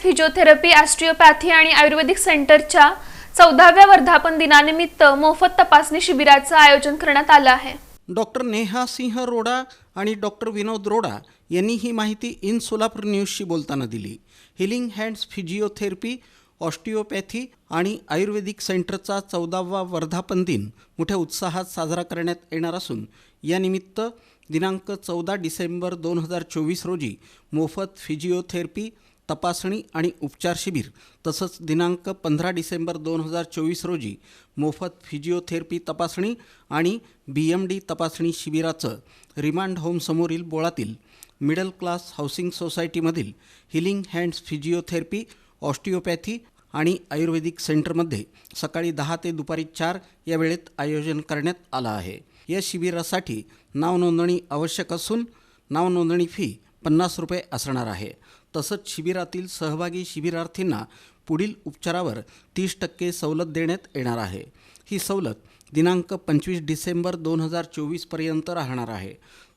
Physiotherapy, osteopathy आणि आयुर्वेदिक सेंटरच्या 14व्या वर्धापन दिनानिमित्त मोफत तपासणी शिबिराचं आयोजन करण्यात आलं आहे। डॉक्टर नेहा सिंह रोडा आणि डॉक्टर विनोद रोडा यांनी ही माहिती इन सोलापूर न्यूजशी बोलताना दिली। हिलिंग हँड्स फिजिओथेरपी, ऑस्टिओपॅथी आणि आयुर्वेदिक सेंटरचा 14वा वर्धापन दिन मोठ्या उत्साहात साजरा करण्यात येणार असून यानिमित्त दिनांक 14 डिसेंबर 2024 रोजी मोफत फिजिओथेरपी तपासणी आणि उपचार शिबिर तसंच दिनांक 15 डिसेंबर 2024 रोजी मोफत फिजिओथेरपी तपासणी आणि BMD तपासणी शिबिराचं रिमांड होम समोरील बोळातील मिडल क्लास हाऊसिंग सोसायटीमधील हिलिंग हँड्स फिजिओथेरपी, ऑस्टिओपॅथी आणि आयुर्वेदिक सेंटरमध्ये सकाळी 10 ते दुपारी 4 या वेळेत आयोजन करण्यात आलं आहे। या शिबिरासाठी नावनोंदणी आवश्यक असून नावनोंदणी फी 50 रुपये असणार आहे। तसंच शिबिरातील सहभागी शिबिरार्थींना पुढील उपचारावर 30% सवलत देण्यात येणार आहे। ही सवलत दिनांक 25 डिसेंबर 2024 पर्यंत राहणार आहे।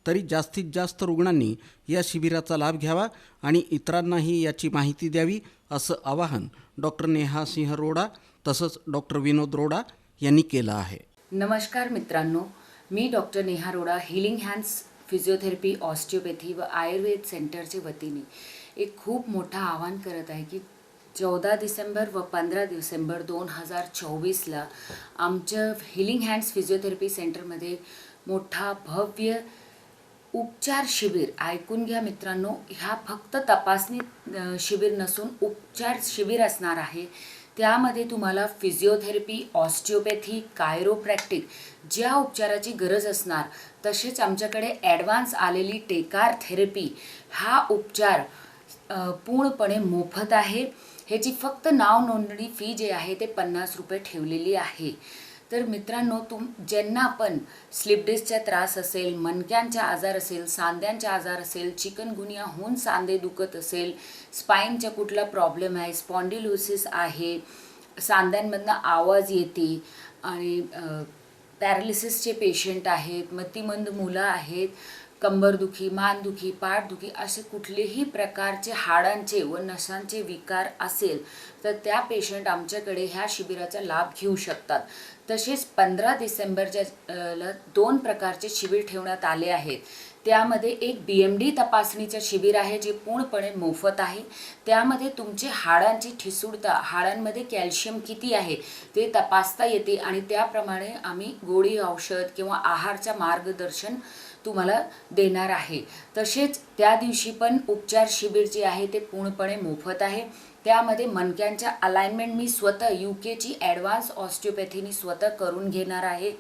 तरी जास्तीत जास्त रुग्णांनी या शिबिराचा लाभ घ्यावा आणि इतरांनाही याची माहिती द्यावी असं आवाहन डॉक्टर नेहा सिंह रोडा तसंच डॉक्टर विनोद रोडा यांनी केलं आहे। नमस्कार मित्रांनो, मी डॉक्टर नेहा रोडा हिलिंग हँड्स फिजिओथेरपी, ऑस्टिओपॅथी व आयुर्वेद सेंटरचे वतीने एक खूप मोठा आवाहन करत आहे की 14 डिसेंबर व 15 डिसेंबर 2024ला आमच्या हिलिंग हँड्स फिजिओथेरपी सेंटरमध्ये मोठा भव्य उपचार शिबिर, ऐकून घ्या मित्रांनो, ह्या फक्त तपासणी शिबिर नसून उपचार शिबिर असणार आहे। त्यामध्ये तुम्हाला फिजिओथेरपी, ऑस्टिओपॅथी, कायरोप्रॅक्टिक ज्या उपचाराची गरज असणार तसेच आमच्याकडे ॲडव्हान्स आलेली टेकार थेरपी हा उपचार पूर्णपणे मोफत आहे। ह्याची फक्त नाव नोंदणी फी जे आहे ते 50 रुपये ठेवलेली आहे। तर मित्रांनो, ज्यांना पण स्लिप डिस्कचा त्रास असेल, मणक्यांचा आजार असेल, सांध्यांचा आजार असेल, चिकनगुनिया होऊन सांधे दुखत असेल, स्पाईनचा कुठला प्रॉब्लेम आहे, स्पॉन्डिलोसिस आहे, सांध्यांमधनं आवाज येते आणि पॅरालिसिसचे पेशंट आहेत, मतिमंद मुलं आहेत, कंबरदुखी, मानदुखी, पाठदुखी असे कुठलेही प्रकारचे हाडांचे व नसांचे विकार असेल तर त्या पेशंट आमच्याकडे ह्या शिबिराचा लाभ घेऊ शकतात। तसेच 15 डिसेंबरच्या 2 प्रकारचे शिबिर ठेवण्यात आले आहेत। त्यामध्ये एक BMD तपासणीचं शिबिर आहे जे पूर्णपणे मोफत आहे। त्यामध्ये तुमचे हाडांची ठिसूळता, हाडांमध्ये कॅल्शियम किती आहे ते तपासता येते आणि त्याप्रमाणे आम्ही गोळी, औषध किंवा आहारचं मार्गदर्शन तुम्हाला देणार आहे। तसेच त्या दिवशी पण उपचार शिबिर जे आहे ते पूर्णपणे मोफत आहे। त्यामध्ये मणक्यांच्या अलाइनमेंट मी स्वतः UKची ॲडव्हान्स ऑस्टिओपॅथीनी स्वतः करून घेणार आहे।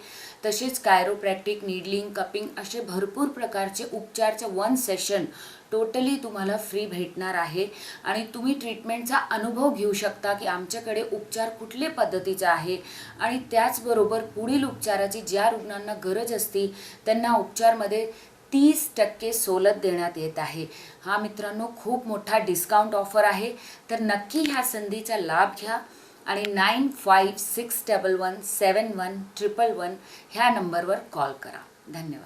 तसेच कायरोप्रॅक्टिक, नीडलिंग, कपिंग असे भरपूर प्रकारचे उपचारचं 1 सेशन टोटली तुम्हाला फ्री भेटणार आहे आणि तुम्ही ट्रीटमेंटचा अनुभव घेऊ शकता की आमच्याकडे उपचार कुठल्या पद्धतीचा आहे आणि त्याचबरोबर पुढील उपचाराची ज्या रुग्णांना गरज असते त्यांना उपचारमध्ये 30% सवलत देण्यात येत आहे। हा मित्रांनो, खूप मोठा डिस्काउंट ऑफर आहे। तर नक्की ह्या संधीचा लाभ घ्या आणि 9561171111 ह्या नंबरवर कॉल करा। धन्यवाद।